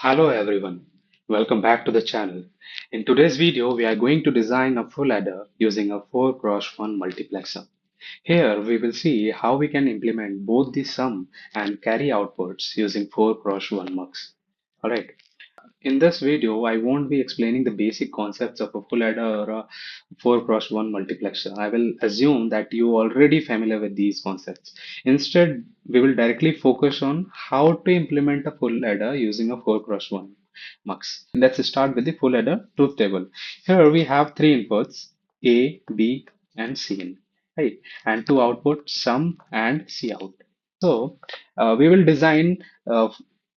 Hello everyone, welcome back to the channel. In today's video, we are going to design a full adder using a 4x1 multiplexer. Here we will see how we can implement both the sum and carry outputs using 4x1 mux. Alright, in this video, I won't be explaining the basic concepts of a full adder or a 4x1 multiplexer. I will assume that you are already familiar with these concepts. Instead, we will directly focus on how to implement a full adder using a 4x1 mux. Let's start with the full adder truth table. Here we have three inputs A, B, and C in, right? And two outputs sum and C out. So we will design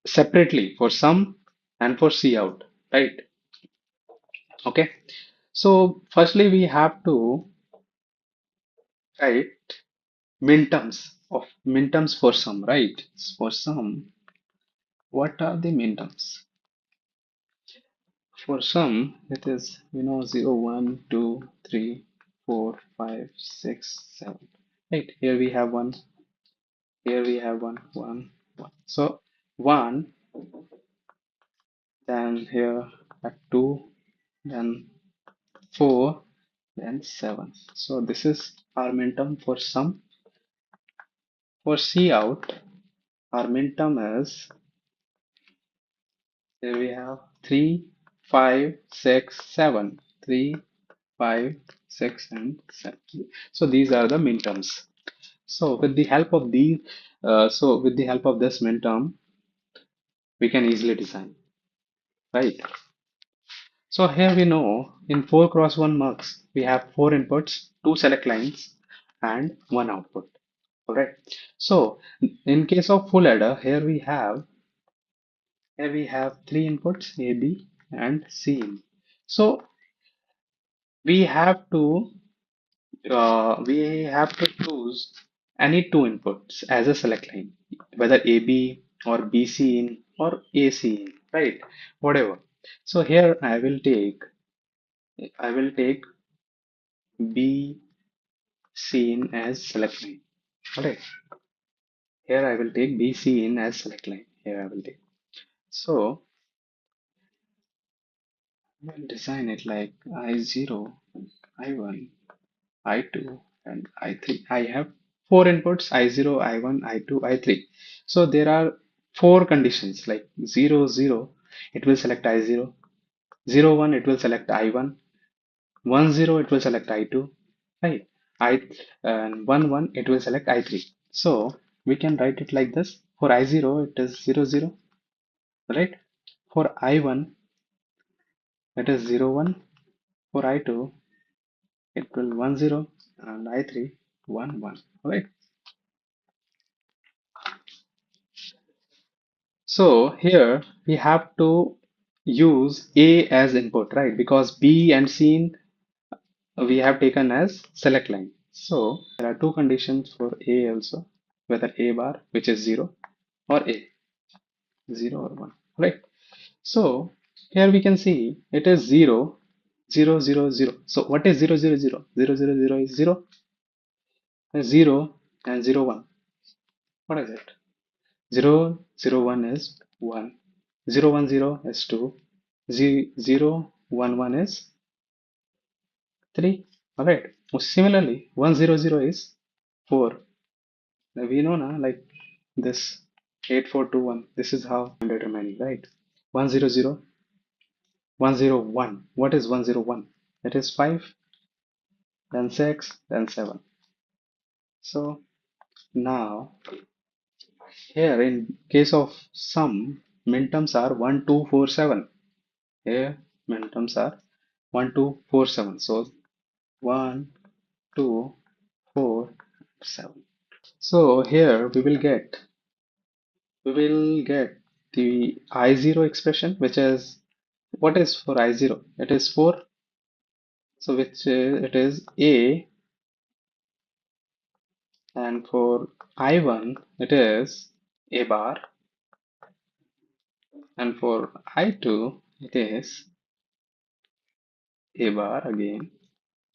separately for sum and for C out, right? Okay. So firstly, we have to write minterms for sum, right? For sum, what are the minterms? For sum, it is 0, 1, 2, 3, 4, 5, 6, 7. Right. Here we have one. Here we have one, 1, 1. So 1, then here at 2, then 4, then 7. So this is our minterm for sum. For C out, our minterm is here we have 3, 5, 6, 7. 3, 5, 6, and 7. So these are the minterms. So with the help of this minterm, we can easily design, right? So here we know in 4x1 mux, we have four inputs, two select lines, and one output. All right. So in case of full adder, here we have three inputs A, B, and C in. So we have to we have to choose any two inputs as a select line, whether AB or BC in or AC in, right? Whatever. So here I will take B C in as select line. Alright. Here I will take B C in as select line. Here I will take. So we'll design it like I0, I1, I2, and I3. I have four inputs I0, I1, I2, I3. So there are four conditions like 0, 0, it will select I0, 0, 1, it will select I1, 1, 0, it will select I2, right? I and 1, 1, it will select I3. So we can write it like this. For I0, it is 0, 0, right? For I1, it is 0, 1. For I2, it will 1, 0, and I3, 1, 1, right? So here we have to use A as input, right? Because B and C we have taken as select line. So there are two conditions for A also, whether A bar, which is 0, or A, 0 or 1, right? So here we can see it is 0, 0, 0, 0. So what is 0, 0, 0? 0, 0, 0 is 0, 0, and 0, 1. What is it? 0, 0, 1 is 1. 0, 1, 0 is 2. 0, 1, 1 is 3. Alright. Similarly, 1, 0, 0 is 4. Now we know now, like this 8, 4, 2, 1. This is how I'm determining, right? 1, 0, 0, 1, 0, 1. What is 1, 0, 1? It is 5, then 6, then 7. So now here in case of sum, minterms are 1, 2, 4, 7. Here minterms are 1, 2, 4, 7. So 1, 2, 4, 7. So here we will get the I0 expression, which is what is for I0? It is 4. So which it is A, and for I1 it is A bar, and for I2 it is A bar again,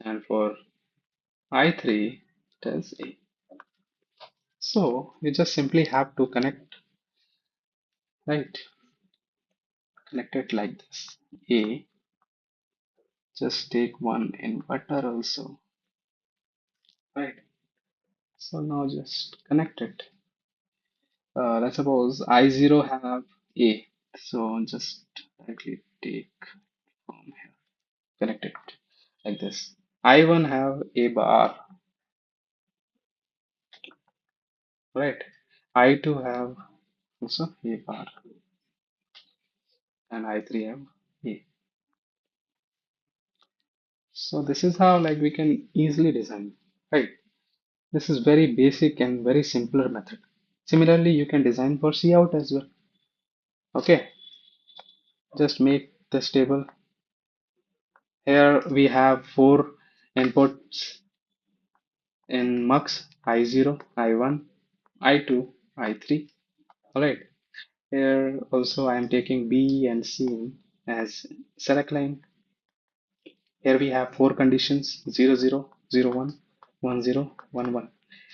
and for I3 it is A. So you just simply have to connect, right? connect it like this. A, just take one inverter also, right? So now just connect it. Let's suppose I0 have A. So just directly take from here, connect it like this. I1 have A bar, right? I2 have also A bar, and I3 have A. So this is how like we can easily design, right? This is very basic and very simpler method. Similarly, you can design for C out as well. Okay, just make this table. Here we have four inputs in mux: I0, I1, I2, I3. Alright, here also I am taking B and C as select line. Here we have four conditions: 0, 0, 0, 1, 1, 0, 1, 1.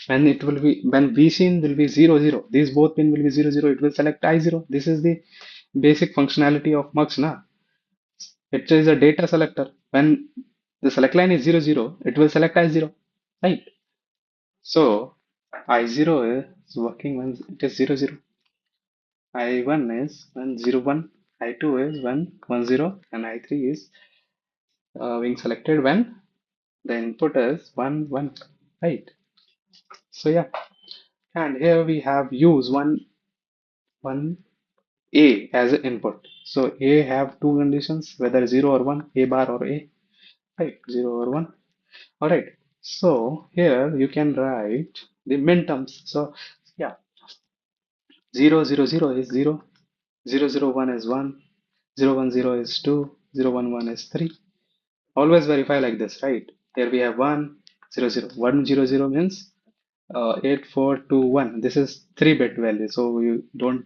When it will be when Vcin will be 0, 0, these both pin will be 0, 0, it will select I0. This is the basic functionality of mux, na? It is a data selector. When the select line is 0, 0, it will select I0, right? So I0 is working when it is 0, 0. I1 is when 0, 1. I2 is when 1, 0, and I3 is being selected when the input is 1, 1, right? So yeah, and here we have use one A as an input. So A have two conditions, whether 0 or 1, A bar or A, right? 0 or 1. All right. So here you can write the min terms. So yeah, 0, 0, 0 is 0, 0, 0, 1 is 1, 0, 1, 0 is 2, 0, 1, 1 is 3. Always verify like this, right? Here we have 1, 0, 0. 1, 0, 0 means 8, 4, 2, 1. This is 3-bit value, so you don't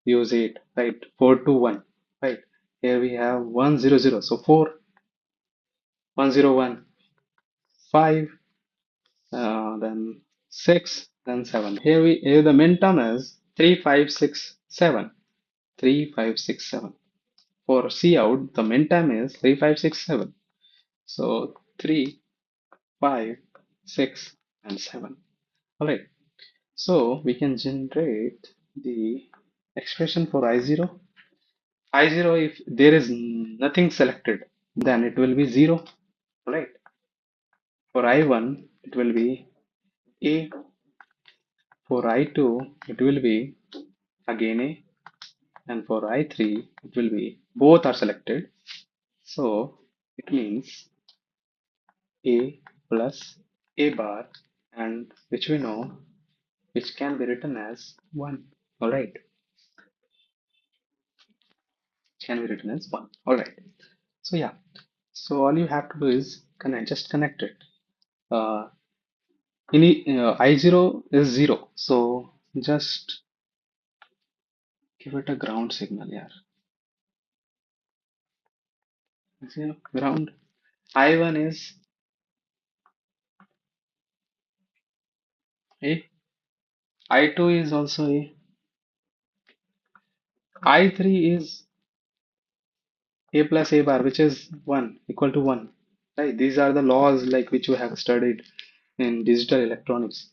use 8, right? 4, 2, 1, right? Here we have 1, 0, 0. So 4, 1, 0, 1, 5, then 6, then 7. Here the min term is 3, 5, 6, 7. 3, 5, 6, 7. For C out, the min term is 3, 5, 6, 7. So 3, 5, 6, and 7. Alright, so we can generate the expression for I0. I0, if there is nothing selected, then it will be 0. Right. For I1, it will be A. For I2, it will be again A. And for I3, it will be both are selected. So it means A plus A bar, and which we know, which can be written as 1. All right, can be written as 1. All right. So yeah, so all you have to do is connect it. Uh, I0 is 0, so just give it a ground signal here. 0, ground. I1 is A. I2 is also A. I3 is A plus A bar, which is 1, equal to 1. Right? These are the laws like which you have studied in digital electronics.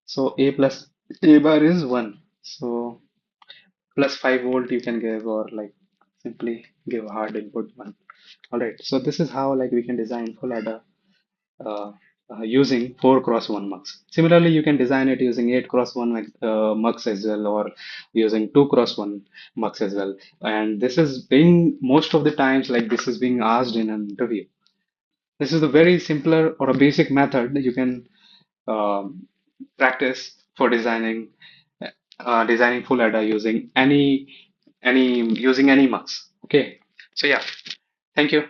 So A plus A bar is 1. So plus 5 volt you can give, or like simply give hard input 1. Alright, so this is how like we can design full adder uh, using 4 cross 1 mux. Similarly, you can design it using 8 cross 1 mux as well, or using 2 cross 1 mux as well. And this is being most of the times like this is being asked in an interview. This is a very simpler or a basic method that you can practice for designing full adder using any using any mux. Okay, so yeah, thank you.